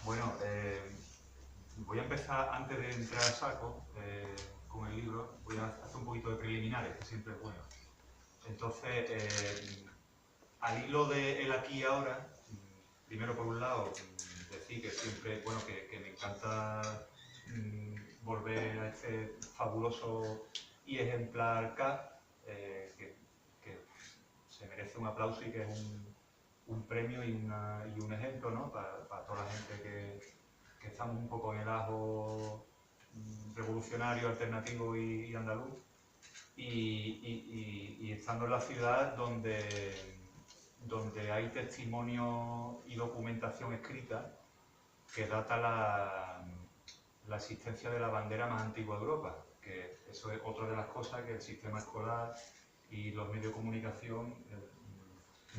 Bueno, voy a empezar, antes de entrar a saco con el libro, voy a hacer un poquito de preliminares, que siempre es bueno. Entonces, al hilo de el aquí y ahora, primero por un lado, decir que siempre, bueno, que me encanta volver a este fabuloso y ejemplar CAP, que se merece un aplauso y que es un premio y un ejemplo, ¿no? Para toda la gente que estamos un poco en el ajo revolucionario, alternativo y andaluz, y estando en la ciudad donde hay testimonio y documentación escrita que data la existencia de la bandera más antigua de Europa, que eso es otra de las cosas que el sistema escolar y los medios de comunicación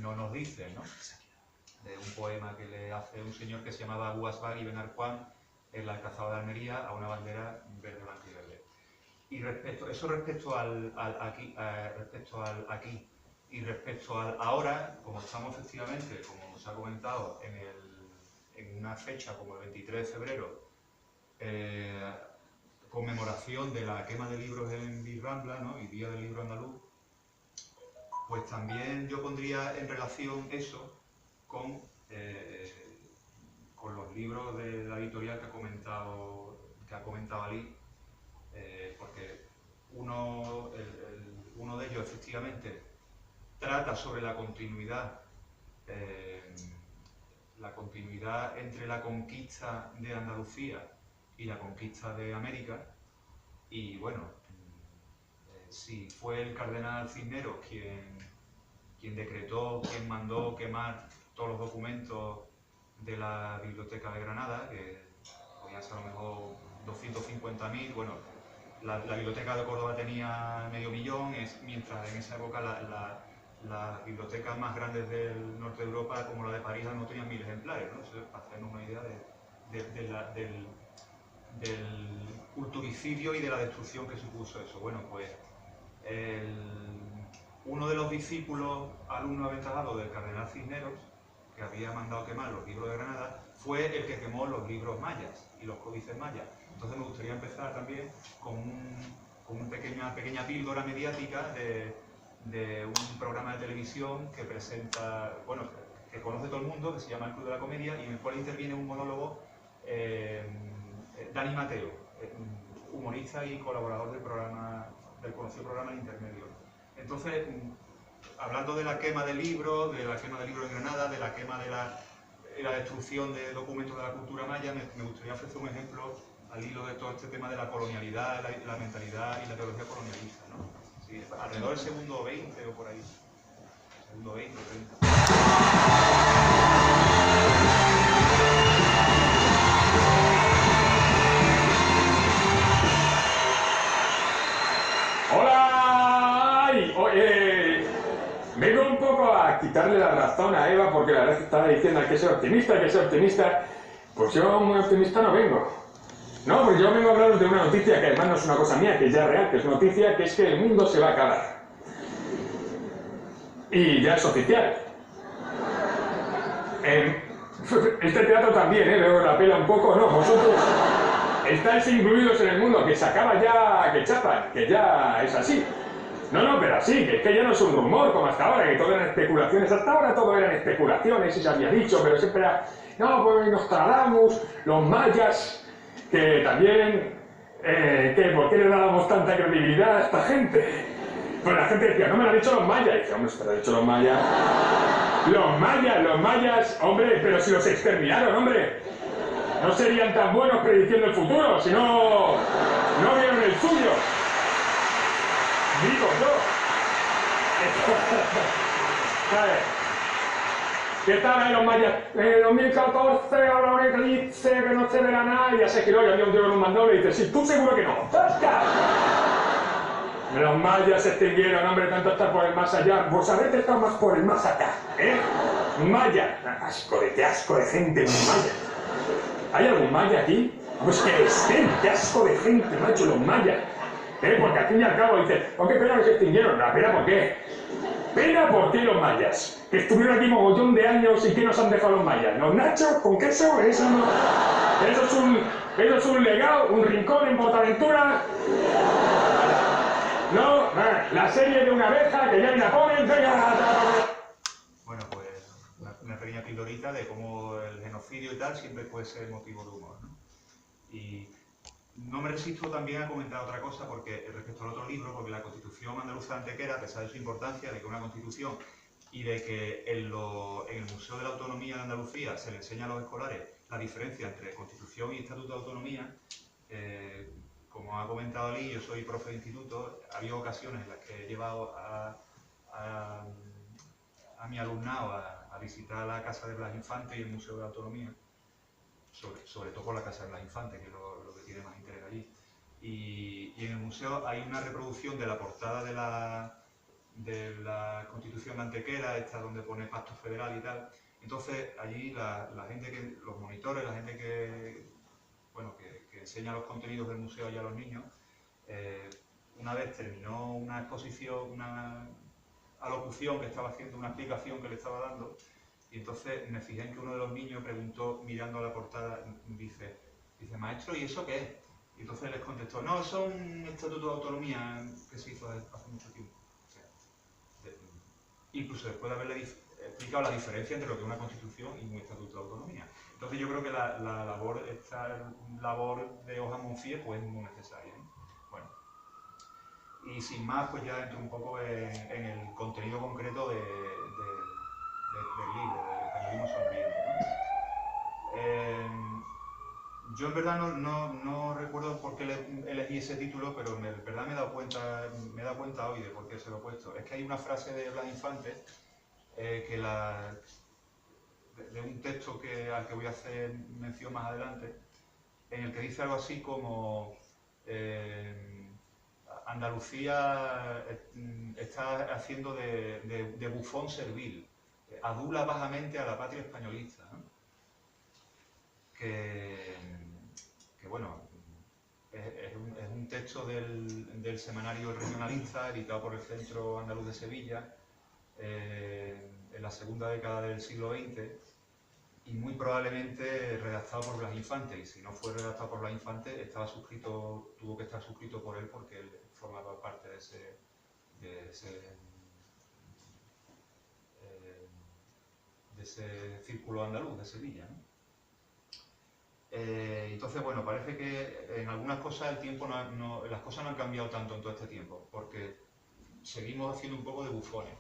no nos dicen, ¿no? De un poema que le hace un señor que se llamaba Guasbagui Benarquán en la Alcazaba de Almería a una bandera verde, blanca y verde. Y respecto al aquí y respecto al ahora, como estamos efectivamente, como se ha comentado, en una fecha como el 23 de febrero, conmemoración de la quema de libros en Birrambla, ¿no? Y Día del Libro Andaluz, pues también yo pondría en relación eso con los libros de la editorial que ha comentado Ali, porque uno de ellos efectivamente trata sobre la continuidad entre la conquista de Andalucía y la conquista de América, y bueno, si fue el cardenal Cisneros quien decretó, quien mandó quemar todos los documentos de la Biblioteca de Granada, que podían ser a lo mejor 250.000, bueno, la Biblioteca de Córdoba tenía 500.000, mientras en esa época las bibliotecas más grandes del norte de Europa, como la de París, no tenían 1000 ejemplares, ¿no? Eso, para hacernos una idea del culturicidio y de la destrucción que supuso eso. Bueno, pues uno de los discípulos, alumnos aventajados del cardenal Cisneros, que había mandado quemar los libros de Granada, fue el que quemó los libros mayas y los códices mayas. Entonces me gustaría empezar también con una pequeña píldora mediática de un programa de televisión que presenta, bueno, que conoce todo el mundo, que se llama El Club de la Comedia, y en el cual interviene un monólogo Dani Mateo, humorista y colaborador del conocido programa El Intermedio. Entonces, hablando de la quema de libros, en Granada, de la quema de la destrucción de documentos de la cultura maya, me gustaría ofrecer un ejemplo al hilo de todo este tema de la colonialidad, la mentalidad y la teología colonialista, ¿no? Sí, alrededor del segundo 20 o por ahí. Segundo 20 o 30. Vengo un poco a quitarle la razón a Eva porque la verdad es que estaba diciendo que soy optimista. Pues yo muy optimista no vengo. No, pues yo vengo a hablaros de una noticia que además no es una cosa mía, que es ya real, que es noticia, que es que el mundo se va a acabar. Y ya es oficial. Este teatro también, luego la pela un poco, no, vosotros estáis incluidos en el mundo, que se acaba ya, que chapan, que ya es así. No, pero así, que es que ya no es un rumor como hasta ahora, que todo eran especulaciones. Hasta ahora todo eran especulaciones y se había dicho, pero siempre era, no, pues Nostradamus, los mayas, que también, que ¿por qué le dábamos tanta credibilidad a esta gente? Pues la gente decía, no me lo han dicho los mayas. Y dice, hombre, se te lo han dicho los mayas. Los mayas, hombre, pero si los exterminaron, hombre. No serían tan buenos prediciendo el futuro, si no vieron el suyo. Digo yo. ¿Sabes? ¿Qué tal ahí los mayas? En 2014 habrá un eclipse que no se verá nada, y ya se giró y había un tío con un mandón y dice, sí, tú seguro que no. ¡Tasca! Los mayas se extinguieron, hombre, tanto estar por el más allá. Vos habéis estado más por el más acá, ¿eh? Maya. Qué asco de gente, maya. ¿Hay algún maya aquí? Pues que estén, qué asco de gente, macho, los mayas. Porque al fin y al cabo dice, ¿por qué pena que se extinguieron? ¿La pena por qué? Pena por ti los mayas, que estuvieron aquí mogollón de años y ¿qué nos han dejado los mayas? ¿Los nachos con queso? Eso no... Eso es un legado, un rincón en Portaventura. No, la serie de una abeja que ya me la ponen, venga. Bueno, pues una pequeña pildorita de cómo el genocidio y tal siempre puede ser motivo de humor, ¿no? Y no me resisto también a comentar otra cosa, porque respecto al otro libro, porque la Constitución andaluza de Antequera, a pesar de su importancia, de que una Constitución y de que en el Museo de la Autonomía de Andalucía se le enseña a los escolares la diferencia entre Constitución y Estatuto de Autonomía, como ha comentado Ali, yo soy profe de instituto, ha habido ocasiones en las que he llevado a mi alumnado a visitar la Casa de Blas Infante y el Museo de la Autonomía, sobre todo por la Casa de Blas Infante, que es lo que tiene más interés allí. Y en el museo hay una reproducción de la portada de la Constitución de Antequera, esta donde pone Pacto Federal y tal. Entonces allí la gente los monitores, la gente que enseña los contenidos del museo allá a los niños, una vez terminó una exposición, una alocución que estaba haciendo, una explicación que le estaba dando, y entonces me fijé en que uno de los niños preguntó, mirando a la portada, dice, maestro, ¿y eso qué es? Y entonces les contestó, no, eso es un estatuto de autonomía que se hizo hace mucho tiempo. O sea, incluso después de haberle explicado la diferencia entre lo que es una constitución y un estatuto de autonomía. Entonces yo creo que esta labor de Hoja Monfie pues, es muy necesaria, ¿eh? Bueno, y sin más, pues ya entro un poco en el contenido concreto del libro, del Periodismo Sonriente, ¿no? Yo en verdad no recuerdo por qué elegí ese título, pero en verdad me he dado cuenta hoy de por qué se lo he puesto. Es que hay una frase de Blas Infante, de un texto al que voy a hacer mención más adelante, en el que dice algo así como Andalucía está haciendo de bufón servil, adula bajamente a la patria españolista, ¿no? Que bueno, es un texto del semanario Regionalista, editado por el Centro Andaluz de Sevilla, en la segunda década del siglo XX, y muy probablemente redactado por Blas Infante, y si no fue redactado por Blas Infante, tuvo que estar suscrito por él porque él formaba parte de ese círculo andaluz de Sevilla, ¿no? Entonces, bueno, parece que en algunas cosas el tiempo las cosas no han cambiado tanto en todo este tiempo, porque seguimos haciendo un poco de bufones.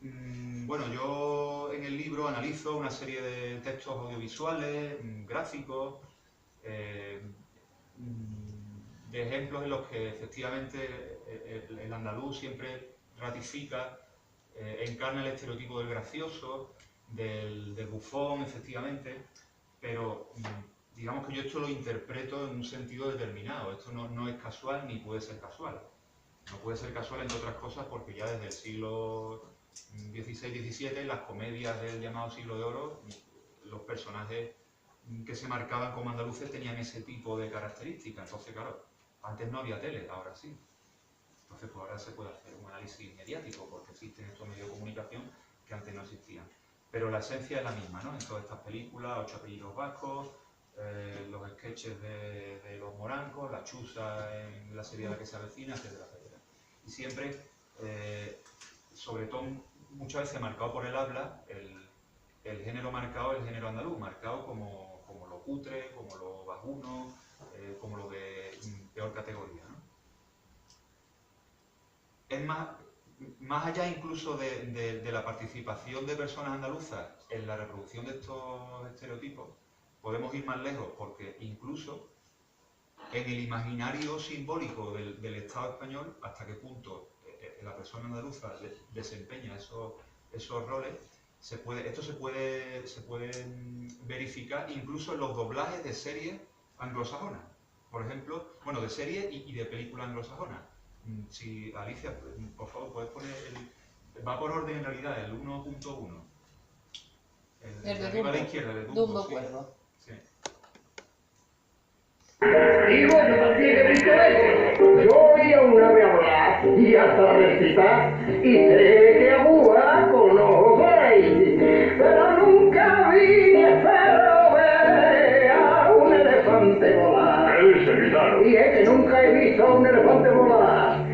Bueno, yo en el libro analizo una serie de textos audiovisuales, gráficos, de ejemplos en los que efectivamente el andaluz siempre ratifica, encarna el estereotipo del gracioso, del bufón, efectivamente, pero digamos que yo esto lo interpreto en un sentido determinado. Esto no es casual ni puede ser casual. No puede ser casual, entre otras cosas, porque ya desde el siglo XVI-XVII, las comedias del llamado siglo de oro, los personajes que se marcaban como andaluces tenían ese tipo de características. Entonces, claro, antes no había tele, ahora sí. Entonces, pues ahora se puede hacer un análisis mediático, porque existen estos medios de comunicación que antes no existían. Pero la esencia es la misma, ¿no? En todas estas películas, Ocho apellidos vascos, los sketches de los morancos, la chusa en la serie de la que se avecina, etcétera, etcétera. Y siempre, sobre todo, muchas veces marcado por el habla, el género marcado es el género andaluz, marcado como lo cutre, como lo bajuno, como lo de peor categoría, ¿no? Es más allá incluso de la participación de personas andaluzas en la reproducción de estos estereotipos, podemos ir más lejos, porque incluso en el imaginario simbólico del Estado español, hasta qué punto la persona andaluza desempeña esos roles, esto se puede verificar incluso en los doblajes de series anglosajonas. Por ejemplo, bueno, de series y de películas anglosajonas. Si, Alicia, por favor, puedes poner va por orden en realidad, el 1.1. El de arriba a la izquierda, el de Dumbo, sí. Sí. Y bueno, también he visto esto. Yo oía una ave hablar y hasta recitar, y sé que agua con ojos hay, pero nunca vi ni espero ver a un elefante volar. Y es que nunca he visto a un elefante volar.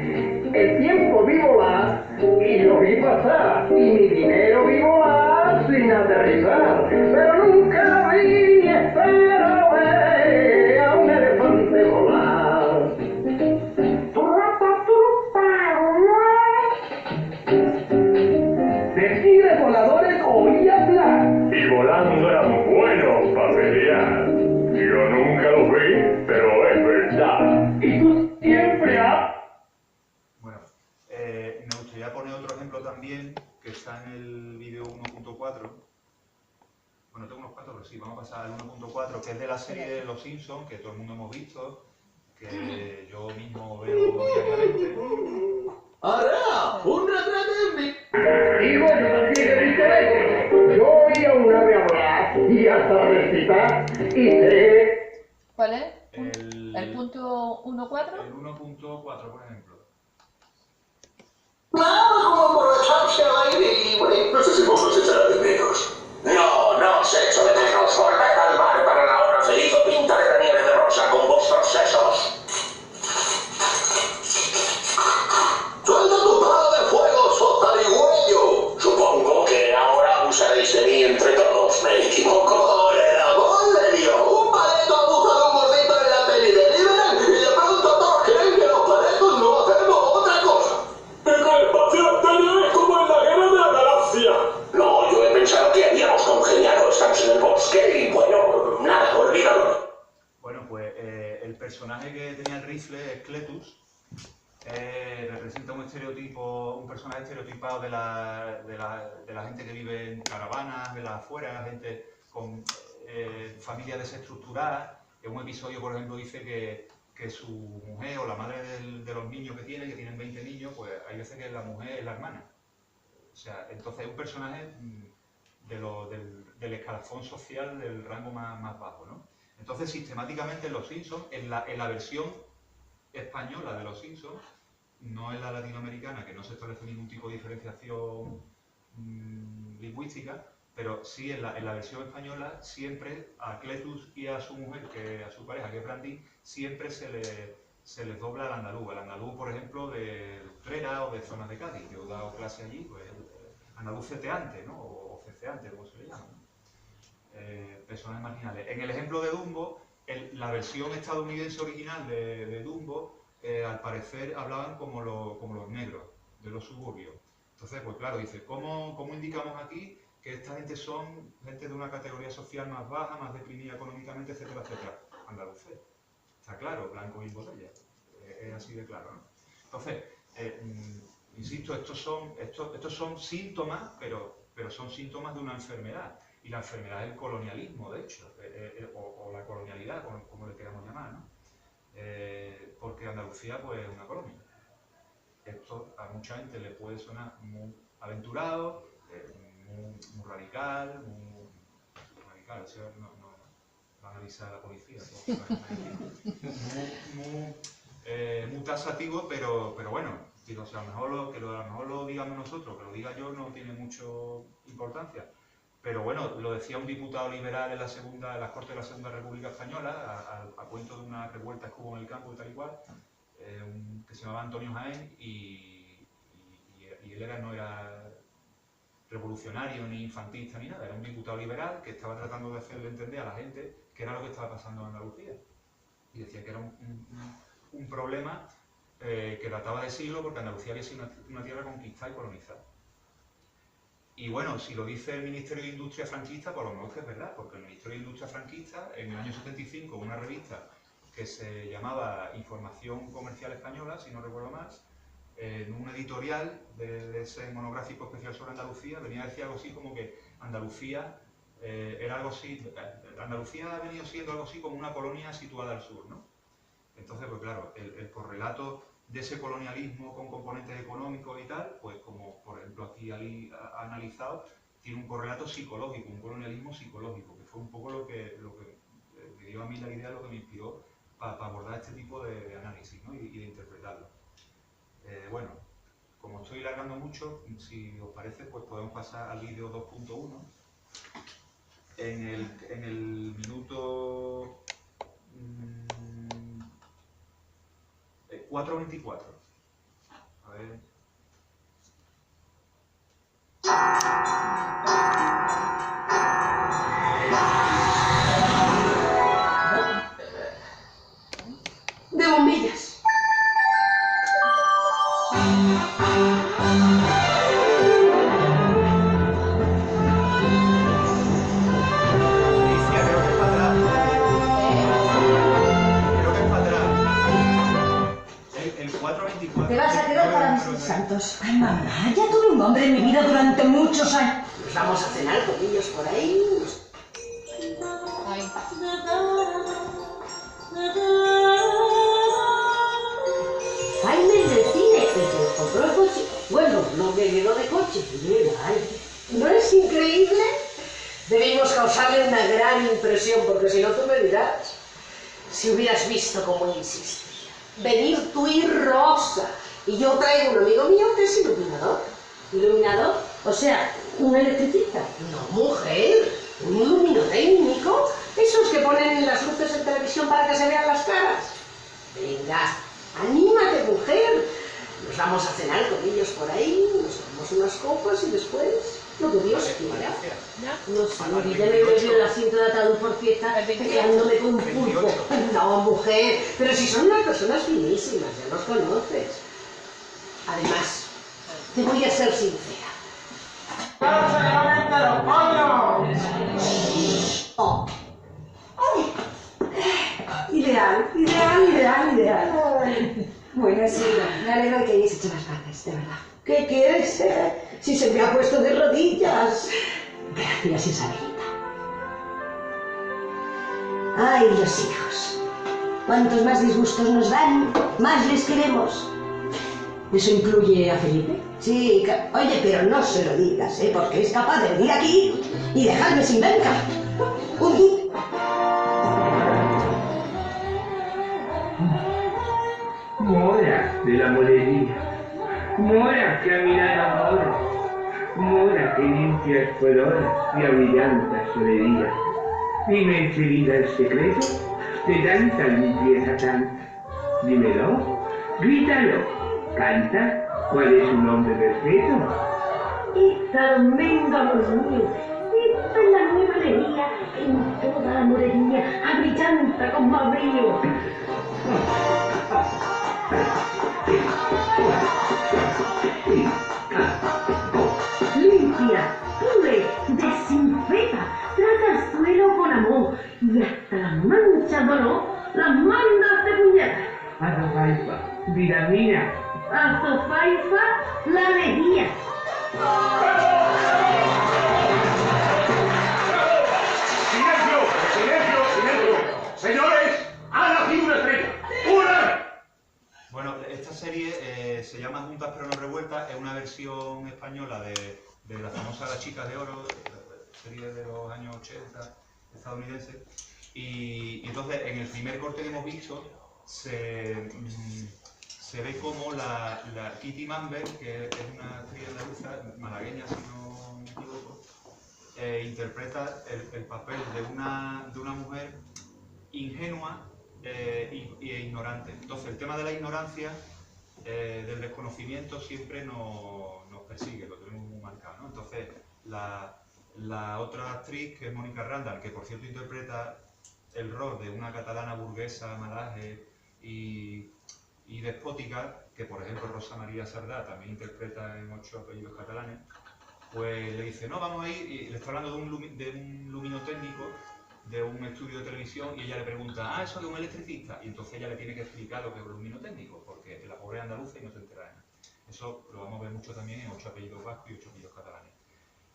El tiempo vi volar y lo vi pasar, y mi dinero vi volar sin aterrizar, pero nunca vi ni espero ver a un elefante volar. De tigres voladores oí hablar. Y volando eran buenos para pelear. Yo nunca los vi, pero es verdad. Y tú siempre has... Bueno, me gustaría poner otro ejemplo también, que está en el vídeo 1.4. Bueno, tengo unos cuantos, pero sí, vamos a pasar al 1.4, que es de la serie de Los Simpsons, que todo el mundo hemos visto, que yo mismo veo diariamente. ¡Ahora! ¡Un retrato en mi... Y bueno, también he visto eso. Yo oía una ave hablar y hasta recitar, y sé... ¿Cuál es? El punto 1.4. El 1.4, por ejemplo. Nada como emborracharse al aire libre. No sé si vos nos echará de menos. No, no os echo de menos. Volved al bar para la hora feliz o pintaré la nieve de rosa con vuestros sesos. ¡Suelta tu palo de fuego, sotarigüeño! Supongo que ahora abusaréis de mí entre todos. Me equivoco. Era ¡Valerio! Un paleto abusa de un gordito en la peli de Liberal y de pronto todos creen que los paletos no hacemos otra cosa. ¡Es que el espacio exterior es como en la guerra de la galaxia! No, yo he pensado que habíamos congeniado. Estamos en el bosque y bueno, nada, olvídalo. Bueno, pues el personaje que tenía el rifle es Cletus. Representa un personaje estereotipado de la gente que vive en caravanas, de las afueras, gente con familias desestructuradas. En un episodio, por ejemplo, dice que su mujer o la madre de los niños que tienen 20 niños, pues hay veces que la mujer es la hermana. O sea, entonces es un personaje del escalafón social del rango más bajo, ¿no? Entonces, sistemáticamente en Los Simpsons, en la versión española de Los Simpsons, no en la latinoamericana, que no se establece ningún tipo de diferenciación lingüística, pero sí en la versión española siempre a Cletus y a su mujer, a su pareja, que es Brandy, siempre se les dobla el andaluz. El andaluz, por ejemplo, de Utrera o de zonas de Cádiz. Yo he dado clase allí, pues andaluz ceteante, ¿no? O ceceante, como se le llama, ¿no? Personajes marginales. En el ejemplo de Dumbo, la versión estadounidense original de Dumbo, al parecer hablaban como los negros de los suburbios. Entonces, pues claro, dice, ¿cómo indicamos aquí que esta gente son gente de una categoría social más baja, más deprimida económicamente, etcétera, etcétera? Andalucía. Está claro, blanco y botella. Es así de claro, ¿no? Entonces, insisto, estos son síntomas, pero son síntomas de una enfermedad. Y la enfermedad es el colonialismo, de hecho, o la colonialidad, como le queramos llamar, ¿no? Porque Andalucía, pues, es una colonia. Esto a mucha gente le puede sonar muy aventurado, muy radical, eso no va a analizar la policía. Muy taxativo, pero bueno, digo, o sea, a lo mejor lo digamos nosotros, que lo diga yo no tiene mucha importancia. Pero bueno, lo decía un diputado liberal en las Cortes de la Segunda República Española, a cuento de una revuelta que hubo en el campo y tal y cual, que se llamaba Antonio Jaén, y él no era revolucionario, ni infantista, ni nada. Era un diputado liberal que estaba tratando de hacerle entender a la gente qué era lo que estaba pasando en Andalucía. Y decía que era un problema que databa de siglo, porque Andalucía había sido una tierra conquistada y colonizada. Y bueno, si lo dice el Ministerio de Industria franquista, pues a lo mejor es verdad, porque el Ministerio de Industria franquista, en el año 75, una revista que se llamaba Información Comercial Española, si no recuerdo más, en un editorial de ese monográfico especial sobre Andalucía, venía a decir algo así como que Andalucía era algo así, Andalucía ha venido siendo algo así como una colonia situada al sur, ¿no? Entonces, pues claro, el correlato de ese colonialismo con componentes económicos y tal, pues como por ejemplo aquí Ali ha analizado, tiene un correlato psicológico, un colonialismo psicológico, que fue un poco lo que me dio a mí la idea, lo que me inspiró abordar este tipo de análisis, ¿no? y de interpretarlo. Bueno, como estoy largando mucho, si os parece, pues podemos pasar al vídeo 2.1. En el minuto 4:24. A ver. De bombillas. Te vas a quedar para mis santos. Ay, mamá, ya tuve un hombre en mi vida durante muchos años. Nos vamos a cenar con niños por ahí. Ay. Jaime del cine, el que compró el coche. Bueno, no me llenó de coche. ¿No es increíble? Debimos causarle una gran impresión, porque si no tú me dirás, si hubieras visto cómo insistía. Venir tú y Rosa. Y yo traigo un amigo mío que es iluminador. ¿Iluminador? O sea, un electricista. No, mujer. Un iluminotécnico. Esos que ponen en las luces en televisión para que se vean las caras. Venga, anímate, mujer. Nos vamos a cenar con ellos por ahí, nos tomamos unas copas y después, lo que Dios quiera. No sé, porque ya me veo en el asiento de atado por fiesta, peleándome con un pulpo. No, mujer, pero si son unas personas finísimas, ya los conoces. Además, te voy a ser sincera. Oh. Ideal, ideal, ideal, ideal. Bueno, sí, me alegro de que hayáis hecho las paces, de verdad. ¿Qué quieres ser? Si se me ha puesto de rodillas. Gracias, Isabelita. Ay, los hijos. Cuantos más disgustos nos dan, más les queremos. ¿Eso incluye a Felipe? Sí, oye, pero no se lo digas, porque es capaz de venir aquí y dejarme sin beca. Un día. Mora de la morería, mora que a mirar amor, mora que limpias colores y abrillantas solería. Dime enseguida el secreto de tanta limpieza tanta. Dímelo, grítalo, canta, ¿cuál es su nombre perfecto? Esta almendra, amor mío, esta es la nueva alegría en toda la morería, abrillanta con más brillo. Limpia, pure, desinfecta, trata el suelo con amor y hasta las manchas de olor las mandas de puñetas. Azofaifa, vida mía. Azofaifa, la alegría. ¡Silencio! ¡Silencio! ¡Silencio! ¡Señores! ¡Ha nacido una estrella! ¡Una! Bueno, esta serie se llama Juntas pero no revueltas, es una versión española de la famosa La Chica de Oro, serie de los años 80 estadounidense. Y entonces en el primer corte que hemos visto se ve como la Kitty Mamber, que es una actriz andaluza, malagueña si no me equivoco, interpreta el papel de una mujer ingenua e ignorante. Entonces el tema de la ignorancia, del desconocimiento, siempre nos persigue, lo tenemos muy marcado, ¿no? Entonces la otra actriz, que es Mónica Randall, que por cierto interpreta el rol de una catalana burguesa, malaje y despótica, que por ejemplo Rosa María Sardá también interpreta en 8 apellidos catalanes, pues le dice, no, vamos a ir, y le está hablando de un luminotécnico, de un estudio de televisión, y ella le pregunta, eso de un electricista, y entonces ella le tiene que explicar lo que es un luminotécnico, porque la pobre andaluza y no se entera de nada. Eso lo vamos a ver mucho también en 8 apellidos vascos y 8 apellidos catalanes.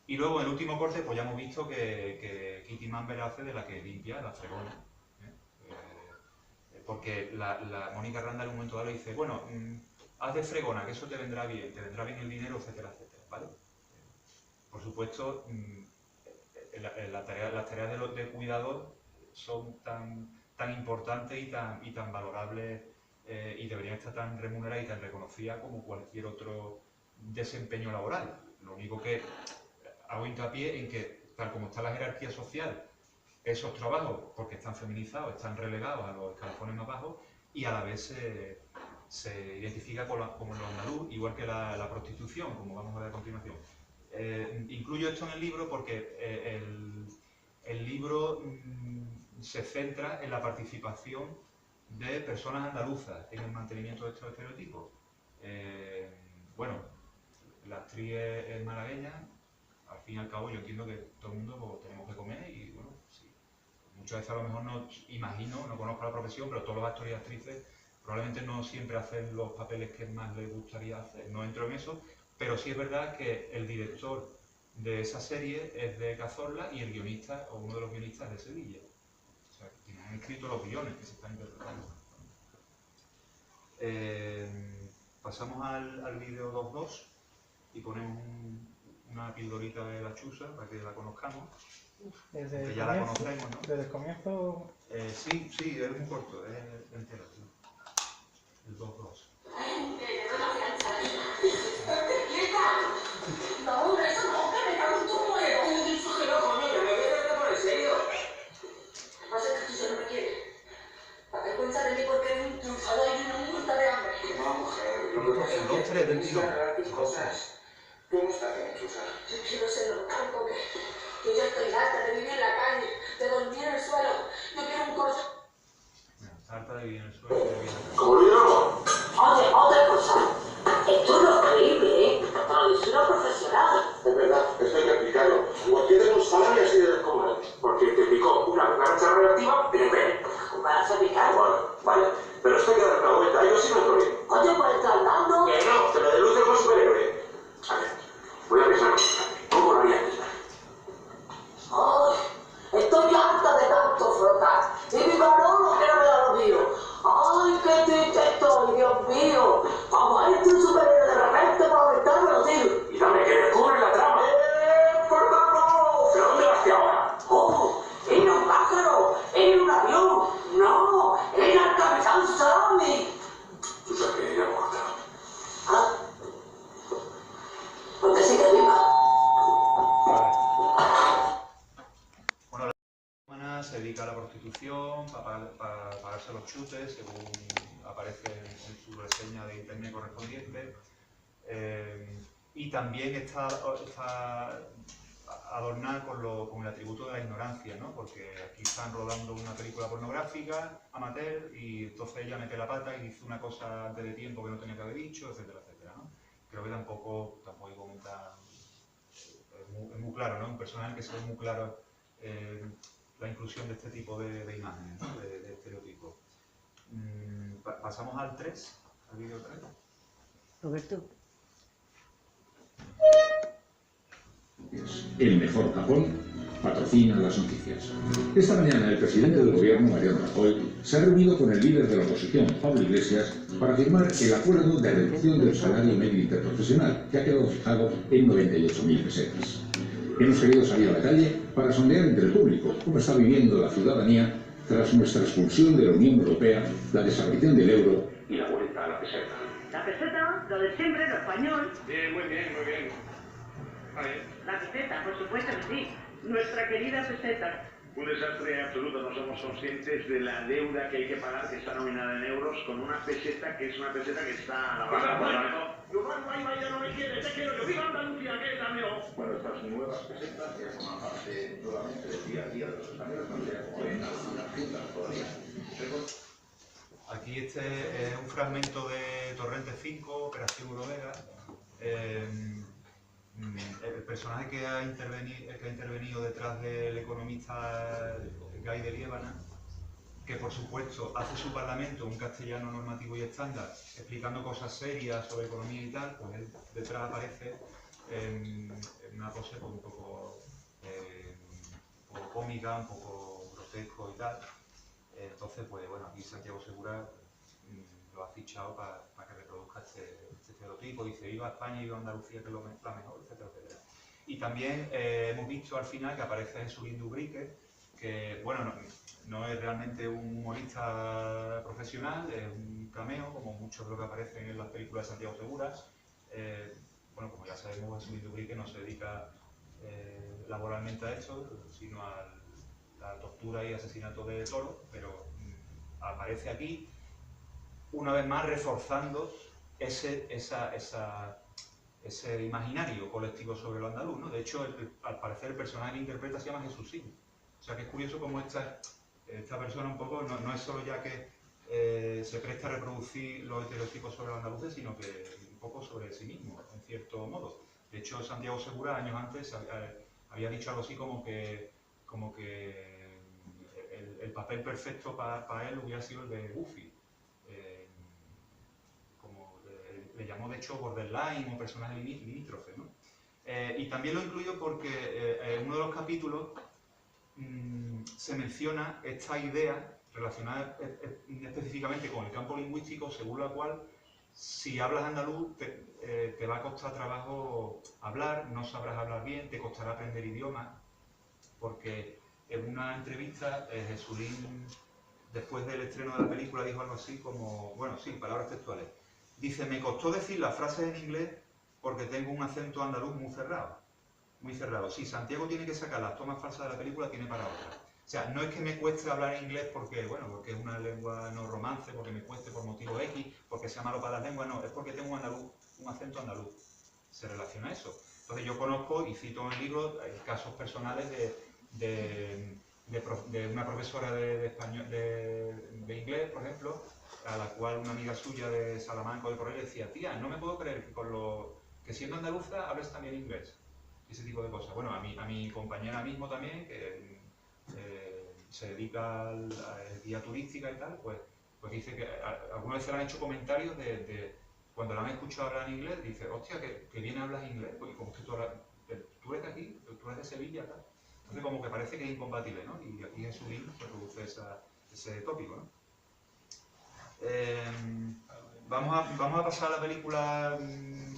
Y luego en el último corte, pues ya hemos visto que Kitty Mamber hace de la que limpia, la fregona. Porque la Mónica Randall en un momento dado le dice, bueno, haz de fregona, que eso te vendrá bien el dinero, etcétera, etcétera, ¿vale? Por supuesto, las tareas de cuidador son tan tan importante y tan valorable y deberían estar tan remuneradas y tan reconocidas como cualquier otro desempeño laboral. Lo único que hago hincapié en que, tal como está la jerarquía social, esos trabajos, porque están feminizados, están relegados a los escalafones más bajos y a la vez se identifica como lo andaluz, igual que la prostitución, como vamos a ver a continuación. Incluyo esto en el libro porque el libro se centra en la participación de personas andaluzas en el mantenimiento de estos estereotipos. Bueno, la actriz es malagueña, al fin y al cabo yo entiendo que todo el mundo pues, tenemos que comer y bueno, sí. Muchas veces a lo mejor no imagino, no conozco la profesión, pero todos los actores y actrices probablemente no siempre hacen los papeles que más les gustaría hacer, no entro en eso, pero sí es verdad que el director de esa serie es de Cazorla y el guionista, o uno de los guionistas, de Sevilla. O sea, que han escrito los guiones que se están interpretando. Pasamos al vídeo 2.2 y ponemos una pildorita de la Chusa para que la conozcamos. Que ya la conocemos, ¿no? Desde el comienzo... Sí, es un corto, es entero. El 2.2. No, eso no, que me cago en tu muero. Eso que no, coño, que me voy a por en serio. Pasa que tú ya no me quieres. Date cuenta de mí porque eres un triunfador y una multa de hambre. No, mujer, lo que pasa es que tienes que agarrar tus cosas. ¿Tú no estás bien, Chusa? Yo quiero ser local porque yo ya estoy harta de vivir en la calle, de dormir en el suelo. Yo quiero un coche. Harta de vivir en el suelo y de vivir en la calle. ¿Cómo lo llamo? Oye, otra cosa. Esto no es creíble, ¿eh? Pero es una profesional. Es verdad, esto hay que aplicarlo. Igual tienes un salario así de descomunal. Porque te picó una cucaracha radioactiva, pero ¿cucaracha picar? Bueno, vale. Pero esto hay que dar una vuelta. Yo sí me estoy. Oye, pues está andando. Que no, te lo deluce como superhéroe. A ver, voy a pensar. ¿Cómo lo haría aquí? Ay, estoy harta de tanto frotar. Y mi Manolo que no me da lo mío. Ay, qué triste estoy, Dios mío. Vamos a irte un superhéroe de repente para aumentarme los tiros. Y dame que descubre la trama. ¡Perdón! ¿Pero dónde vas ahora? ¡Oh! ¡Era un pájaro! ¡Era un avión! ¡No! ¡Era el Capitán Salami! Tú sabes que ella muerta. ¿Ah? Porque sí que viva. Bueno, la semana se dedica a la prostitución, para pagarse los chutes, según aparece en su reseña de internet correspondiente. Y también está adornada con el atributo de la ignorancia, ¿no? Porque aquí están rodando una película pornográfica amateur y entonces ella mete la pata y dice una cosa antes de tiempo que no tenía que haber dicho, etcétera, etcétera, ¿no? Creo que tampoco hay que comentar, es muy claro, ¿no? Un personaje que se ve muy claro la inclusión de este tipo de imágenes, ¿no? de estereotipos. Pasamos al 3, al vídeo 3. Roberto. El mejor Japón patrocina las noticias. Esta mañana el presidente del gobierno, Mariano Rajoy, se ha reunido con el líder de la oposición, Pablo Iglesias, para firmar el acuerdo de reducción del salario medio interprofesional, que ha quedado fijado en 98.000 pesetas. Hemos querido salir a la calle para sondear entre el público cómo está viviendo la ciudadanía tras nuestra expulsión de la Unión Europea, la desaparición del euro y la vuelta a la peseta. La peseta, lo de siempre, lo español. Bien, muy bien, muy bien. Vale. La peseta, por supuesto que sí. Nuestra querida peseta. Un desastre absoluto, no somos conscientes de la deuda que hay que pagar, que está nominada en euros, con una peseta que es una peseta que está a la baja. Ya no me quiere, te quiero, yo vivo Andalucía, que es la mejor. Bueno, estas nuevas pesetas que forman parte solamente del día a día de los españoles, no sea como en algunas tiendas todavía. Aquí este es un fragmento de Torrente 5, Operación Eurovega. El personaje que ha intervenido detrás del economista Guy de Liébana, que por supuesto hace su parlamento un castellano normativo y estándar, explicando cosas serias sobre economía y tal, pues él detrás aparece en una pose pues, un poco cómica, un poco grotesco y tal. Entonces, pues bueno, aquí Santiago Segura lo ha fichado para que reproduzca este estereotipo. Dice, viva España y viva Andalucía, que es la mejor, etcétera, etcétera. Y también hemos visto al final que aparece Jesús Indubrique, que, bueno, no es realmente un humorista profesional, es un cameo, como muchos de los que aparecen en las películas de Santiago Segura. Bueno, como ya sabemos, Jesús Dubrique no se dedica laboralmente a esto, sino a la tortura y asesinato de toros, pero aparece aquí, una vez más reforzando ese imaginario colectivo sobre lo andaluz, ¿no? De hecho, al parecer el personaje que interpreta se llama Jesucín. O sea que es curioso cómo esta persona un poco no es solo ya que se presta a reproducir los estereotipos sobre los andaluces, sino que un poco sobre sí mismo, en cierto modo. De hecho, Santiago Segura, años antes, había dicho algo así como que el papel perfecto para él hubiera sido el de Buffy. Le llamó de hecho borderline o personaje limítrofe, ¿no? Y también lo incluyo porque en uno de los capítulos se menciona esta idea relacionada específicamente con el campo lingüístico, según la cual si hablas andaluz te va a costar trabajo hablar, no sabrás hablar bien, te costará aprender idiomas, porque en una entrevista Jesulín, después del estreno de la película, dijo algo así como, bueno, sí, palabras textuales. Dice, me costó decir las frases en inglés porque tengo un acento andaluz muy cerrado. Muy cerrado. Si Santiago tiene que sacar las tomas falsas de la película, tiene para otra. O sea, no es que me cueste hablar inglés porque, bueno, porque es una lengua no romance, porque me cueste por motivo X, porque sea malo para las lenguas, no, es porque tengo un acento andaluz. Se relaciona a eso. Entonces yo conozco y cito en el libro casos personales de una profesora de inglés, por ejemplo, a la cual una amiga suya de Salamanca o de Correa decía, tía, no me puedo creer que siendo andaluza hables también inglés. Ese tipo de cosas. Bueno, a mi compañera mismo también, que se dedica a la guía turística y tal, pues dice que alguna vez se le han hecho comentarios de cuando la han escuchado hablar en inglés, dice, hostia, que bien hablas inglés, pues como que tú eres de aquí, tú eres de Sevilla, tal. Entonces como que parece que es incompatible, ¿no? Y aquí en Jesulín se produce ese tópico, ¿no? Vamos a pasar a la película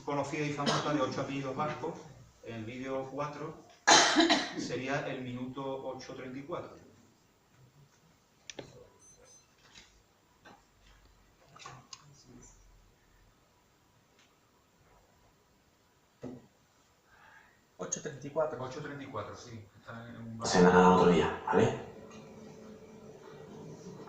conocida y famosa de 8 apellidos vascos. El vídeo 4 sería el minuto 8:34. ¿8:34? 8:34, sí. Está en un... Se me otro día, ¿vale?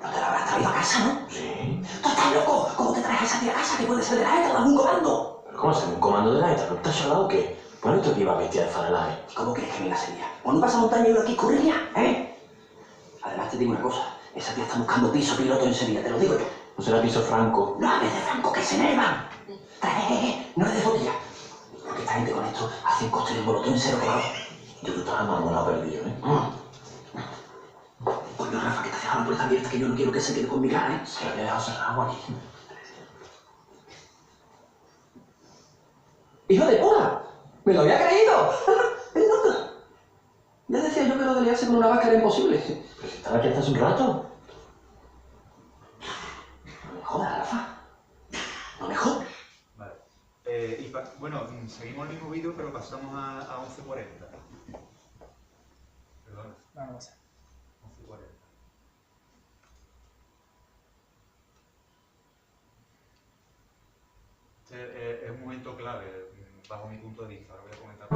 No te la habrás traído a casa, ¿no? Sí. ¿Tú estás loco? ¿Cómo te traes esa tía a casa? ¿Que puede ser de la ETA o de algún comando? ¿Pero cómo ser un comando de la ETA? ¿No te has hablado o qué? Bueno, esto que iba vestida de Faraday. ¿Y cómo crees que me la sería? ¿Cuando pasa montaña y uno aquí correría? ¿Eh? Además te digo una cosa. Esa tía está buscando piso piloto en Sevilla, te lo digo yo. ¿No será piso franco? No hables de franco, que se enervan. No es de botella. Porque esta gente con esto hace un coste de molotov en 0 grados. Yo tú estás amargonado perdido, ¿eh? Coño, Rafa, que te has dejado la puerta abierta, que yo no quiero que se quede con mi cara, ¿eh? Se la había dejado cerrado aquí. ¡Hijo de puta! ¡Me lo había creído! ¡Es loca! Ya decía yo que lo de liarse con una vaca era imposible. Pero si estaba aquí hasta hace un rato. No me jodas, Rafa. No me jodas. Vale. Bueno, seguimos el mismo vídeo, pero pasamos a 11:40. Perdón. No pasa. 11:40. Este es un momento clave, bajo mi punto de vista. Ahora voy a comentar.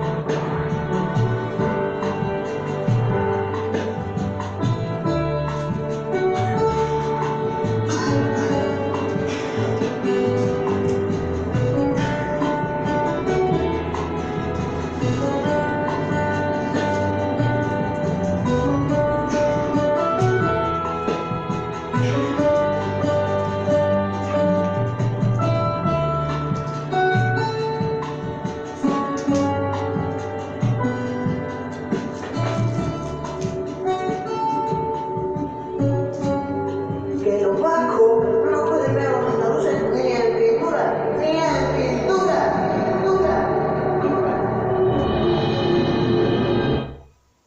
Que los vascos no pueden ver a los andaluces ni en pintura, ni en pintura.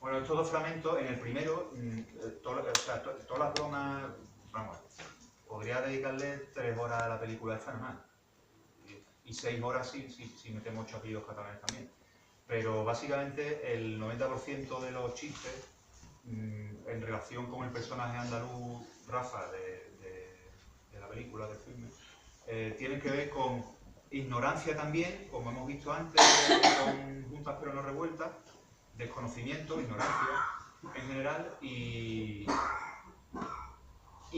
Bueno, estos dos fragmentos, en el primero, todas las bromas, vamos, podría dedicarle 3 horas a la película esta nada más. Y 6 horas si metemos 8 apellidos catalanes también. Pero básicamente el 90% de los chistes en relación con el personaje andaluz Rafa de la película, del filme, tienen que ver con ignorancia también, como hemos visto antes, con juntas pero no revueltas, desconocimiento, ignorancia en general, y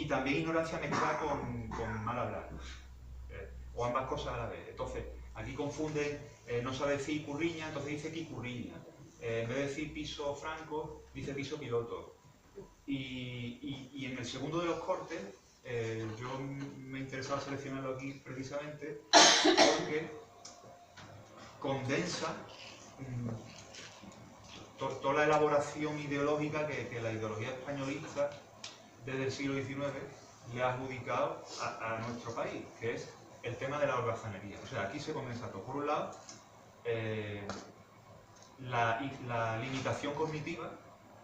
también ignorancia mezclada con mal hablar, o ambas cosas a la vez. Entonces, aquí confunden, no sabe decir curriña, entonces dice quicurriña. En vez de decir piso franco, dice piso piloto. Y en el segundo de los cortes, yo me interesaba seleccionarlo aquí precisamente porque condensa toda la elaboración ideológica que la ideología españolista desde el siglo XIX le ha adjudicado a nuestro país, que es el tema de la holgazanería. O sea, aquí se condensa todo. Por un lado, la limitación cognitiva,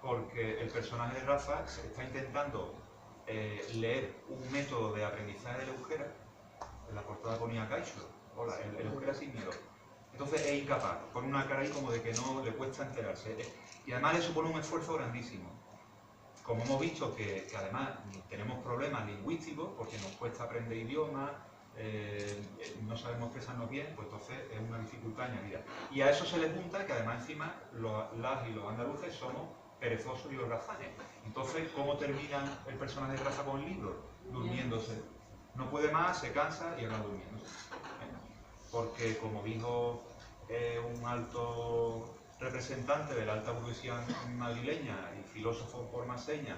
porque el personaje de Rafa se está intentando leer un método de aprendizaje del euskera. En la portada ponía Caixo, hola, el euskera sin miedo. Entonces es incapaz, pone una cara ahí como de que no le cuesta enterarse. Y además le supone un esfuerzo grandísimo. Como hemos visto que además tenemos problemas lingüísticos, porque nos cuesta aprender idiomas, no sabemos expresarnos bien, pues entonces es una dificultad añadida. Y a eso se le junta que además encima las y los andaluces somos perezosos y holgazanes. Entonces, ¿cómo termina el personaje de Rafa con el libro? Durmiéndose. No puede más, se cansa y acaba durmiéndose. Porque, como dijo un alto representante de la alta burguesía madrileña y filósofo por más señas,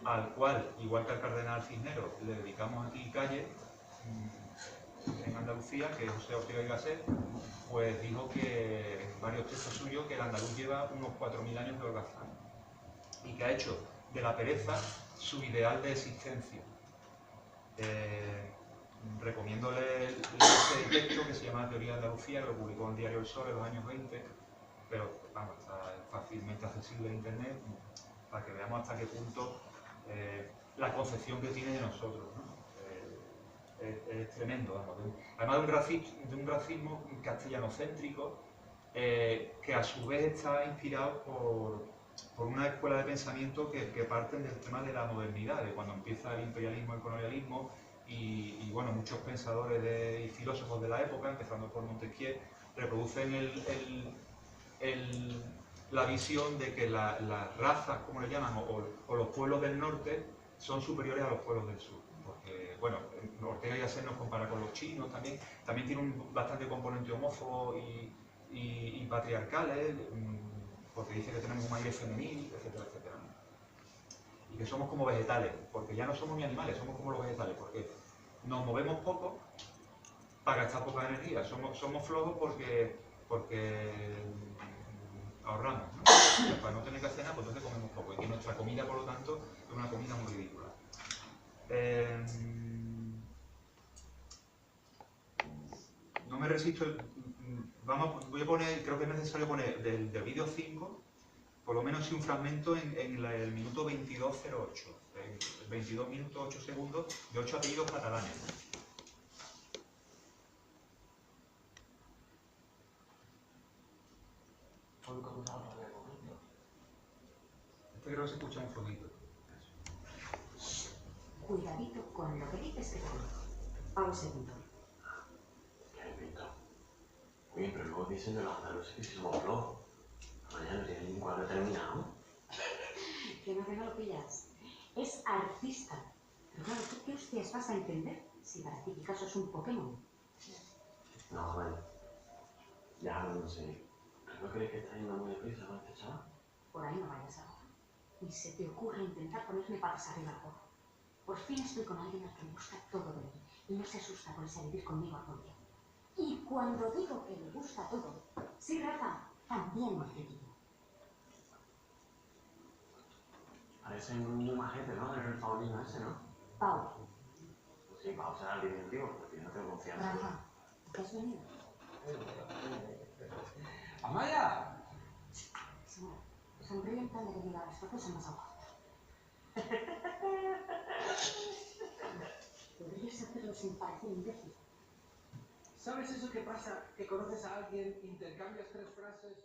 al cual, igual que al cardenal Cisneros, le dedicamos aquí calle en Andalucía, que es José Ortega y Gasset, pues dijo que en varios textos suyos que el andaluz lleva unos 4.000 años de holgazán y que ha hecho de la pereza su ideal de existencia. Recomiendo leer ese texto que se llama Teoría de Andalucía, que lo publicó en el diario El Sol en los años 20, pero vamos, está fácilmente accesible en internet para que veamos hasta qué punto la concepción que tiene de nosotros, ¿no? Es tremendo, vamos. Además de un racismo castellanocéntrico que a su vez está inspirado por una escuela de pensamiento que parten del tema de la modernidad, de cuando empieza el imperialismo, el colonialismo, y bueno, muchos pensadores y filósofos de la época, empezando por Montesquieu, reproducen la visión de que las razas, como le llaman, o los pueblos del norte son superiores a los pueblos del sur. Porque, bueno, Ortega y Gasset nos compara con los chinos también tiene un bastante componente homófobo y patriarcales, porque dice que tenemos un aire femenil, etcétera, etcétera. Y que somos como vegetales, porque ya no somos ni animales, somos como los vegetales, porque nos movemos poco para gastar poca energía, somos flojos porque ahorramos, ¿no? Para no tener que hacer nada, pues entonces comemos poco, y que nuestra comida, por lo tanto, es una comida muy ridícula. No me resisto, voy a poner, creo que es necesario poner del vídeo 5, por lo menos un fragmento en el minuto 22:08, 22 minutos 8 segundos de 8 apellidos catalanes. Este creo que se escucha un flojito. Cuidadito con lo que dices que te digo. A un segundo. ¿Qué has visto? Oye, pero luego dicen de los andaluces que si somos flojos. Mañana no tiene ningún cuadro terminado. Que no lo pillas. Es artista. Pero claro, ¿tú qué hostias vas a entender si para ti Picasso es un Pokémon? No, vale. Ya hablando en serio. ¿No crees que está yendo muy deprisa con este chaval? Por ahí no vayas ahora. Ni se te ocurra intentar ponerme patas arriba al gorro. Por fin estoy con alguien al que le gusta todo de mí y no se asusta por irse a vivir conmigo algún día. Y cuando digo que le gusta todo, sí, Rafa, también me critico. Parece un majete, ¿no? El Paulino ese, ¿no? Pau. Pues sí, Pau será el diminutivo, porque yo no tengo confianza. Rafa, ¿te has venido? ¡Amaya! Señora, sonríe en plan de que diga las cosas son más abajo. Podrías hacerlo sin parecer imbécil. ¿Sabes eso que pasa? Que conoces a alguien, intercambias 3 frases